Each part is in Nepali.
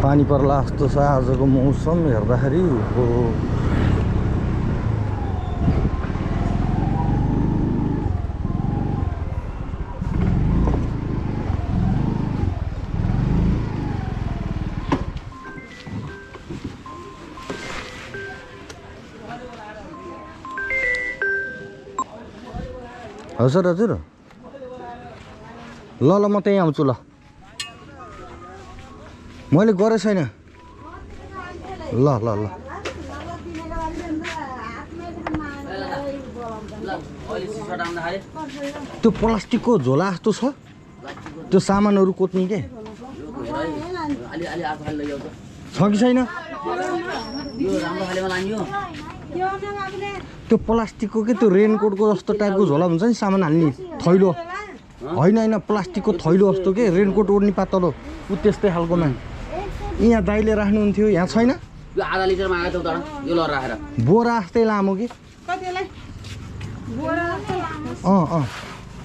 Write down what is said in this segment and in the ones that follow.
पानी पर्ला जस्तो छ आजको मौसम हेर्दाखेरि हो। हजुर हजुर ल ल म त्यहीँ आउँछु ल मैले गरेँ छैन ल ल ल त्यो प्लास्टिकको झोला जस्तो छ त्यो सामानहरू कोत्ने के छ कि छैन त्यो प्लास्टिकको के त्यो रेनकोटको जस्तो टाइपको झोला हुन्छ नि सामान हाल्ने थैलो होइन होइन प्लास्टिकको थैलो जस्तो के रेनकोट ओढ्ने पातलो ऊ त्यस्तै खालकोमा यहाँ दाइले राख्नुहुन्थ्यो यहाँ छैन आधा लिटरमा आएको त यो ल राखेर बोरा जस्तै लामो कि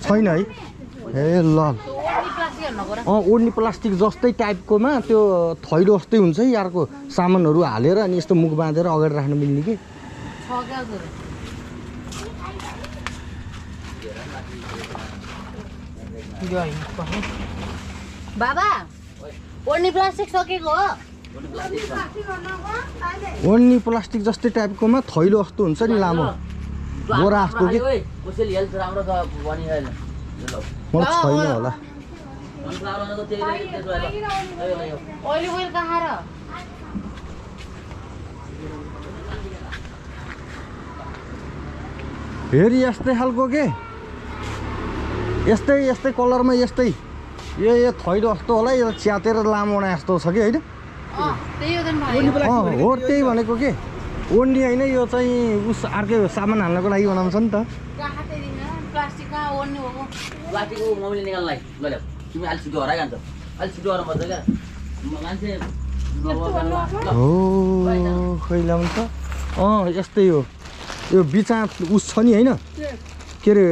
छैन है ए ल ओड्ने प्लास्टिक जस्तै टाइपकोमा त्यो थैलो जस्तै हुन्छ है अर्को सामानहरू हालेर अनि यस्तो मुख बाँधेर अगाडि राख्नु मिल्ने कि बाबा ओड्ने प्लास्टिक सकेको हो ओड्ने प्लास्टिक जस्तै टाइपकोमा थैलो जस्तो हुन्छ नि लामो बोरा जस्तो कि मलाई छैन होला फेरि यस्तै खालको के यस्तै यस्तै कलरमा यस्तै यो थैलो जस्तो होला यो च्यातेर लामो जस्तो छ कि होइन हो त्यही भनेको के ओड्ने होइन यो चाहिँ उस अर्कै सामान हाल्नको लागि बनाउँछ नि त हो खै ल्याउँछ यस्तै हो यो बिचा उस छ नि होइन के अरे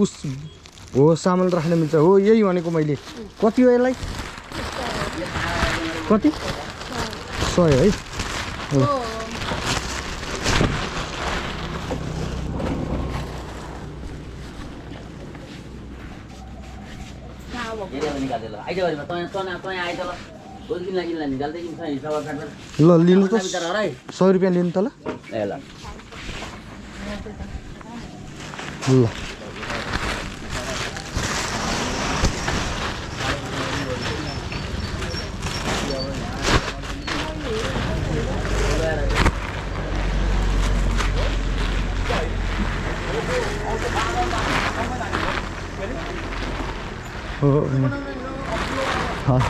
उस हो सामान राख्न मिल्छ हो यही भनेको मैले कति हो यसलाई कति 100 है ल लिनु त 100 रुपियाँ लिनु त ल ल हाँ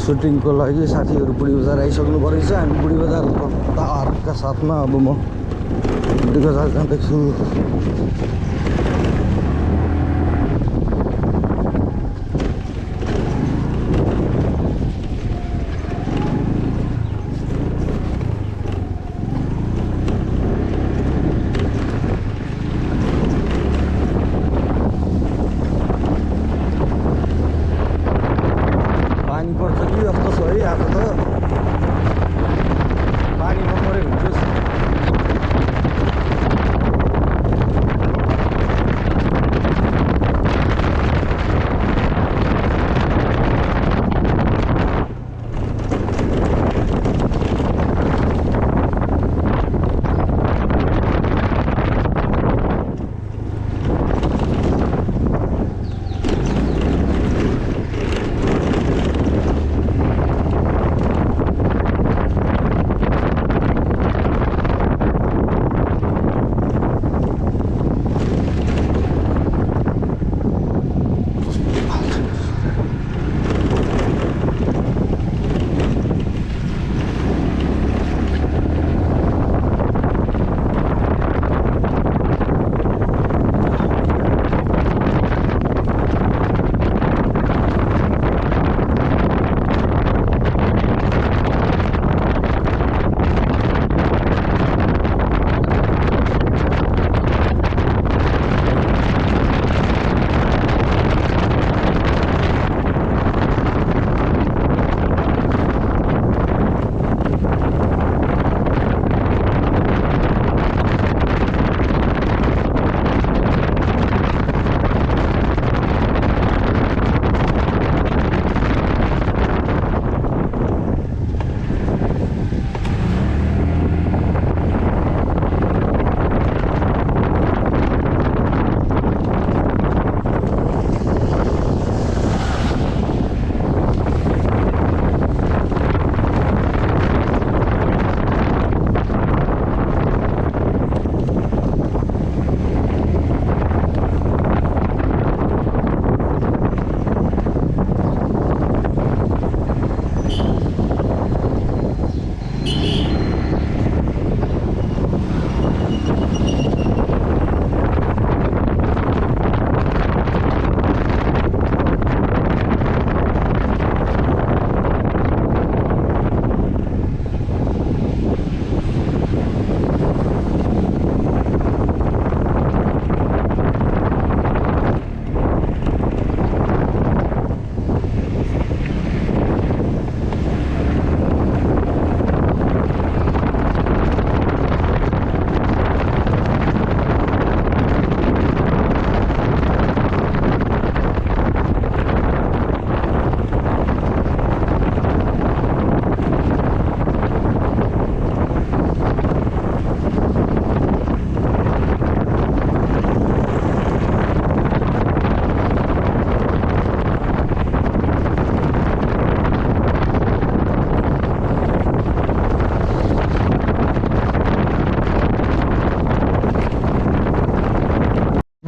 सुटिङको लागि साथीहरू बुढी बजार आइसक्नु परेछ हामी बुढी बजारको तारका साथमा अब म बुढी बजार जाँदैछु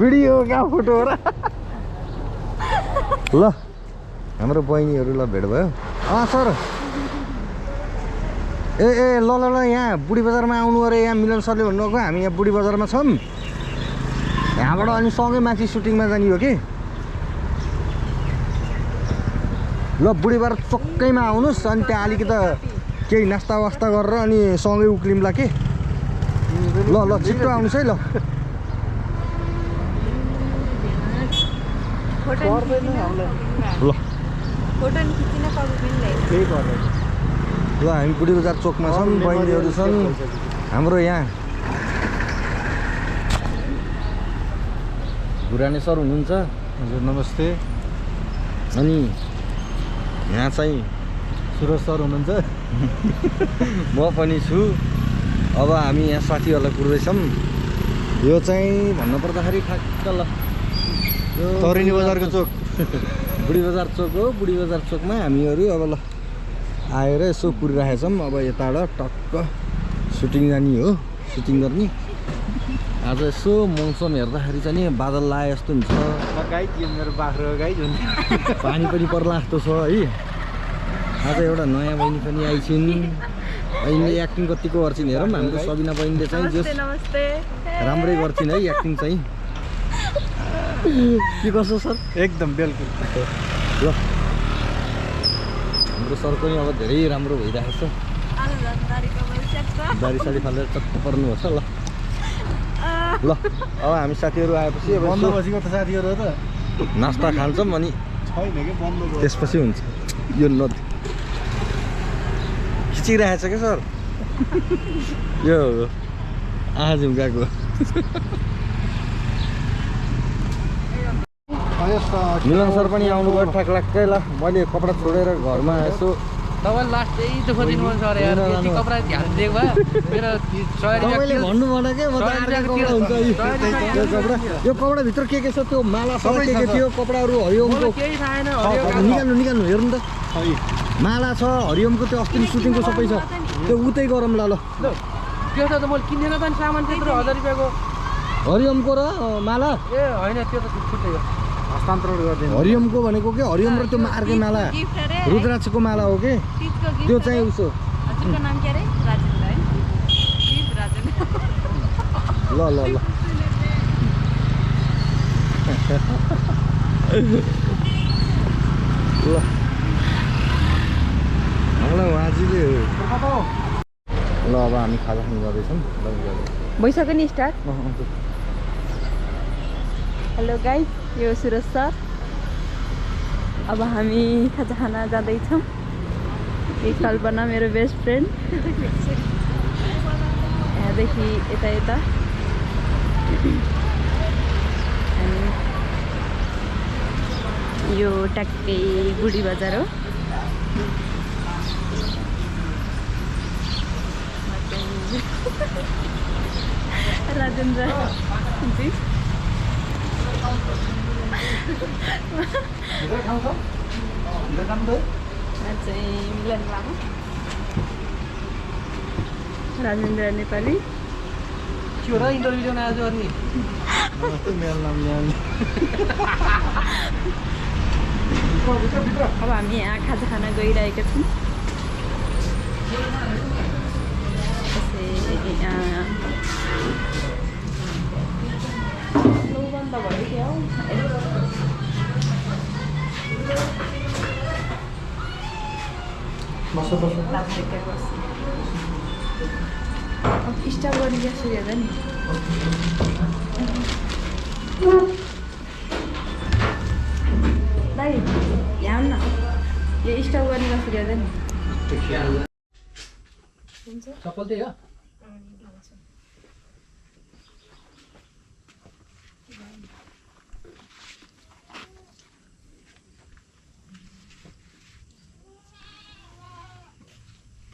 भिडियो कहाँ फोटो हो र ल हाम्रो बहिनीहरू ल भेट भयो सर ए ल ल ल यहाँ बुढी बजारमा आउनु अरे यहाँ मिलन सरले भन्नुभएको हामी यहाँ बुढी बजारमा छौँ यहाँबाट अनि सँगै माथि सुटिङमा जाने हो कि ल बुढी बजार चोक्कैमा आउनुहोस् अनि त्यहाँ अलिकति केही नास्ता वास्ता गरेर अनि सँगै उक्लिम्ला के ल ल छिट्टो आउनुहोस् है ल ल हामी बुढी बजार चोकमा छौँ बहिनीहरू छन् हाम्रो यहाँ गुराने सर हुनुहुन्छ हजुर नमस्ते अनि यहाँ चाहिँ सुरज सर हुनुहुन्छ म पनि छु अब हामी यहाँ साथीहरूलाई कुर्दैछौँ यो चाहिँ भन्नुपर्दाखेरि ठ्याक्क ल यो तरिनी बजारको चोक बुढी बजार चोक हो बुढी बजार चोकमा हामीहरू अब ल आएर यसो कुरिराखेछौँ अब यताबाट टक्क सुटिङ जाने हो सुटिङ गर्ने आज यसो मौसम हेर्दाखेरि चाहिँ नि बादल लाए जस्तो हुन्छ गाई मेरो बाख्रो गाई हुन्छ पानी पनि पर्ला जस्तो छ है आज एउटा नयाँ बहिनी पनि आइछिन् बहिनीले एक्टिङ कतिको गर्छिन् हेरौँ हाम्रो सबिना बहिनीले चाहिँ जस राम्रै गर्छिन् है एक्टिङ चाहिँ के कसो सर एकदम बिल्कुल ल हाम्रो सर पनि अब धेरै राम्रो भइरहेको छ दारी साडी फालेर चक्क पर्नुपर्छ ल ल अब हामी साथीहरू आएपछि अब बन्द बसेको त साथीहरू त नास्ता खान्छौँ अनि छैन कि बन्द त्यसपछि हुन्छ यो नदी खिचिरहेछ क्या सर यो झुम्काको मिलन सर पनि आउनुभयो ठ्याक्कै ल मैले कपडा छोडेर घरमा यसो तपाईले लास्ट चाहिँ दुःख दिनुभयो सर यार यति कपडा ध्यान दिएको भए मेरो 100 तपाईँले भन्नु भएन के म त कपडा हुन्छ यो कपडा यो कपडाभित्र के छ त्यो माला सबै के थियो कपडाहरू हरिओमको केही छैन निकाल्नु निकाल्नु हेर्नु त माला छ हरिओमको त्यो अस्ति सुटिङको सबै छ त्यो उतै गरौँला ल त्यो त मैले किनेन त सामान त्यत्रो 1000 रुपैयाँको हरिओमको र माला ए होइन त्यो त छुट्टै हो हस्तान्तरण गरिदिनु हरिओमको भनेको के हरिओम र त्यो अर्कै माला रुद्राक्षको माला हो कि त्यो चाहिँ उसो हजुरको नाम के अरे राजेन्द्र है राजेन्द्र ल ल ल ल हामीलाई उहाँजीले ल अब हामी खाजा खानु जाँदैछौँ भइसक्यो नि स्टार्ट हेलो गाइस यो सुरज सर अब हामी खाजा खाना जाँदैछौँ यो कल्पना मेरो बेस्ट फ्रेन्ड यहाँदेखि यता यता यो ट्याक्कै बुढी बजार हो राजेन्द्र जी चाहिँ मिलन लामा राजेन्द्र नेपाली के हो र इन्टरभ्यु दिन आज गर्ने मेरो नाम अब हामी यहाँ खाजा खाना गइरहेका छौँ बन्द भयो क्या हौ स्टप गर्ने जसरी हेर्दा नि दाइ यहाँ न यो स्टप गर्ने जसरी हेर्दा नि चप्पल त्यही हो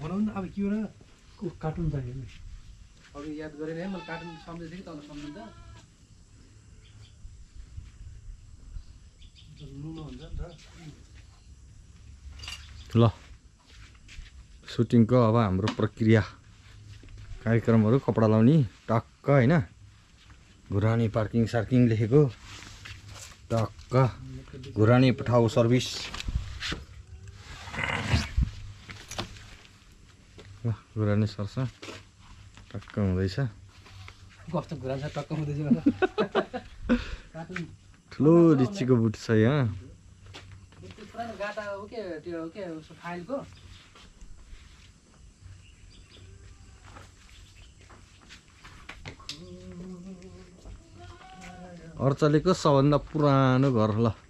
भनौँ न अब के हो र कार्टुन चाहियो नि अघि याद गरेन है मैले कार्टुन सम्झेको थिएँ कि तल सम्झिँदा नुनो हुन्छ नि त ल सुटिङको अब हाम्रो प्रक्रिया कार्यक्रमहरू कपडा लाउने टक्क होइन घुरानी पार्किङ सार्किङ लेखेको टक्क घुरानी पठाउ सर्भिस घुरानी सर्छ टक्क हुँदैछ कस्तो घुरा छ टक्क हुँदैछ ठुलो लिचीको बुट छ यहाँ पुरानो गाटा हो के त्यो के उसको फाइलको अर्चलेको सबभन्दा पुरानो घर ल